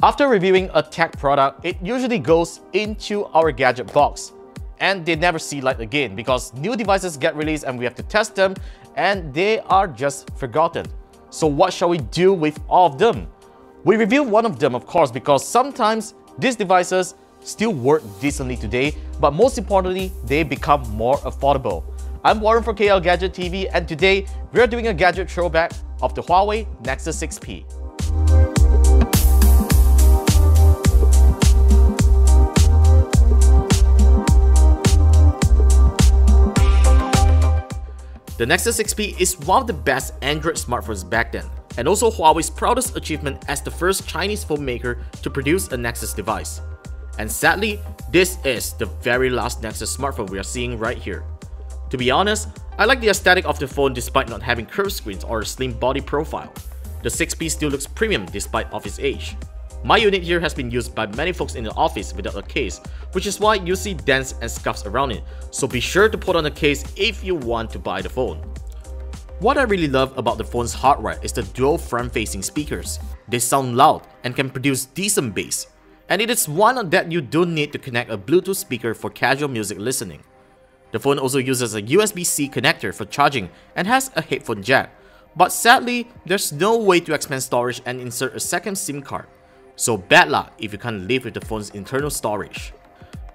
After reviewing a tech product, it usually goes into our gadget box and they never see light again because new devices get released and we have to test them and they are just forgotten. So what shall we do with all of them? We reviewed one of them, of course, because sometimes these devices still work decently today, but most importantly, they become more affordable. I'm Warren for KLGadgetTV, and today we're doing a gadget throwback of the Huawei Nexus 6P. The Nexus 6P is one of the best Android smartphones back then, and also Huawei's proudest achievement as the first Chinese phone maker to produce a Nexus device. And sadly, this is the very last Nexus smartphone we are seeing right here. To be honest, I like the aesthetic of the phone despite not having curved screens or a slim body profile. The 6P still looks premium despite of its age. My unit here has been used by many folks in the office without a case, which is why you see dents and scuffs around it, so be sure to put on a case if you want to buy the phone. What I really love about the phone's hardware is the dual front-facing speakers. They sound loud and can produce decent bass, and it is one that you don't need to connect a Bluetooth speaker for casual music listening. The phone also uses a USB-C connector for charging and has a headphone jack, but sadly, there's no way to expand storage and insert a second SIM card. So bad luck if you can't live with the phone's internal storage.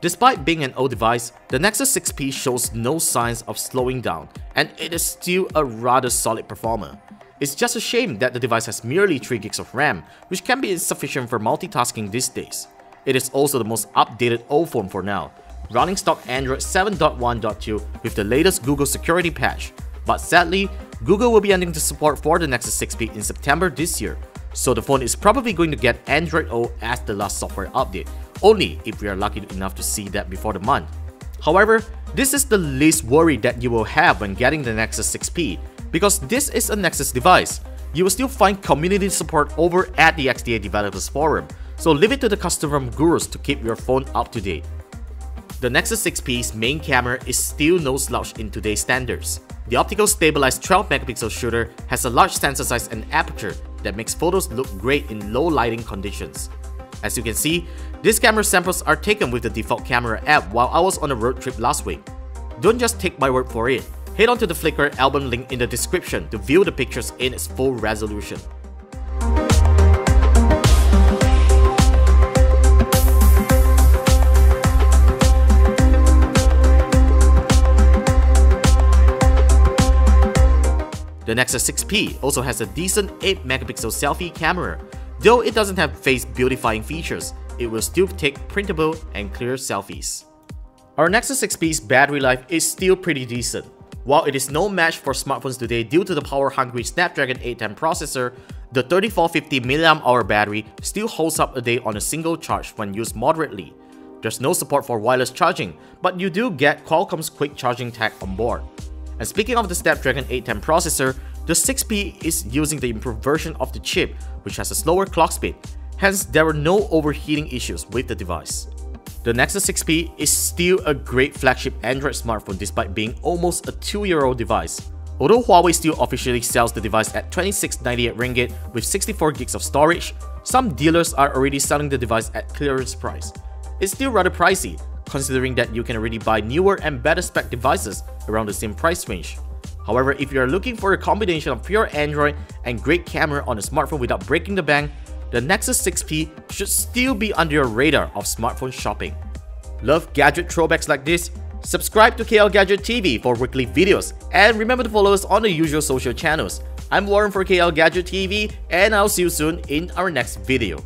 Despite being an old device, the Nexus 6P shows no signs of slowing down, and it is still a rather solid performer. It's just a shame that the device has merely 3 GB of RAM, which can be insufficient for multitasking these days. It is also the most updated old phone for now, running stock Android 7.1.2 with the latest Google security patch. But sadly, Google will be ending the support for the Nexus 6P in September this year. So the phone is probably going to get Android O as the last software update, only if we are lucky enough to see that before the month. However, this is the least worry that you will have when getting the Nexus 6P, because this is a Nexus device. You will still find community support over at the XDA Developers Forum, so leave it to the custom gurus to keep your phone up to date. The Nexus 6P's main camera is still no slouch in today's standards. The optical stabilized 12-megapixel shooter has a large sensor size and aperture that makes photos look great in low lighting conditions. As you can see, these camera samples are taken with the default camera app while I was on a road trip last week. Don't just take my word for it. Head on to the Flickr album link in the description to view the pictures in its full resolution. The Nexus 6P also has a decent 8-megapixel selfie camera. Though it doesn't have face beautifying features, it will still take printable and clear selfies. Our Nexus 6P's battery life is still pretty decent. While it is no match for smartphones today due to the power-hungry Snapdragon 810 processor, the 3450 mAh battery still holds up a day on a single charge when used moderately. There's no support for wireless charging, but you do get Qualcomm's quick charging tech on board. And speaking of the Snapdragon 810 processor, the 6P is using the improved version of the chip, which has a slower clock speed, hence there were no overheating issues with the device. The Nexus 6P is still a great flagship Android smartphone despite being almost a 2-year-old device. Although Huawei still officially sells the device at 2698 ringgit with 64 GB of storage, some dealers are already selling the device at clearance price. It's still rather pricey, considering that you can already buy newer and better spec devices around the same price range. However, if you are looking for a combination of pure Android and great camera on a smartphone without breaking the bank, the Nexus 6P should still be under your radar of smartphone shopping. Love gadget throwbacks like this? Subscribe to KLGadgetTV for weekly videos, and remember to follow us on the usual social channels. I'm Warren for KLGadgetTV, and I'll see you soon in our next video.